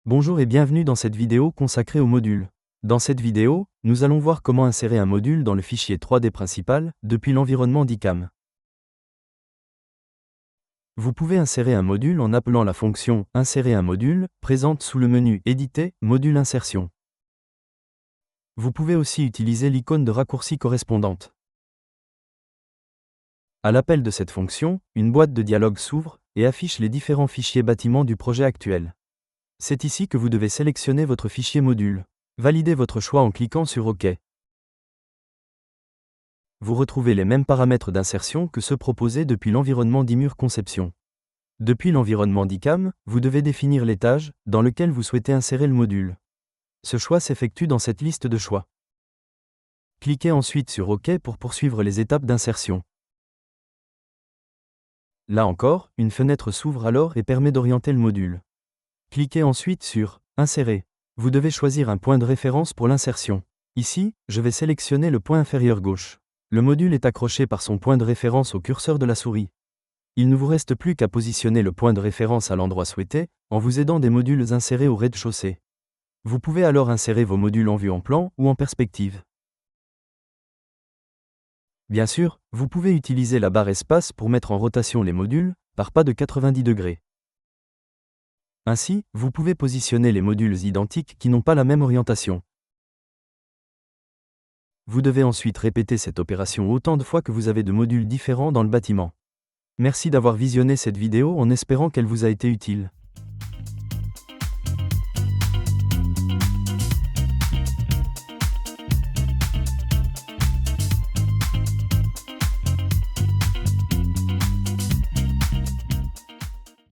Bonjour et bienvenue dans cette vidéo consacrée aux modules. Dans cette vidéo, nous allons voir comment insérer un module dans le fichier 3D principal depuis l'environnement d'ICAM. Vous pouvez insérer un module en appelant la fonction « Insérer un module » présente sous le menu « Éditer » Module Insertion. Vous pouvez aussi utiliser l'icône de raccourci correspondante. À l'appel de cette fonction, une boîte de dialogue s'ouvre et affiche les différents fichiers bâtiments du projet actuel. C'est ici que vous devez sélectionner votre fichier module. Validez votre choix en cliquant sur OK. Vous retrouvez les mêmes paramètres d'insertion que ceux proposés depuis l'environnement d'IMUR Conception. Depuis l'environnement d'ICAM, vous devez définir l'étage dans lequel vous souhaitez insérer le module. Ce choix s'effectue dans cette liste de choix. Cliquez ensuite sur OK pour poursuivre les étapes d'insertion. Là encore, une fenêtre s'ouvre alors et permet d'orienter le module. Cliquez ensuite sur « Insérer ». Vous devez choisir un point de référence pour l'insertion. Ici, je vais sélectionner le point inférieur gauche. Le module est accroché par son point de référence au curseur de la souris. Il ne vous reste plus qu'à positionner le point de référence à l'endroit souhaité, en vous aidant des modules insérés au rez-de-chaussée. Vous pouvez alors insérer vos modules en vue en plan ou en perspective. Bien sûr, vous pouvez utiliser la barre espace pour mettre en rotation les modules, par pas de 90 degrés. Ainsi, vous pouvez positionner les modules identiques qui n'ont pas la même orientation. Vous devez ensuite répéter cette opération autant de fois que vous avez de modules différents dans le bâtiment. Merci d'avoir visionné cette vidéo en espérant qu'elle vous a été utile.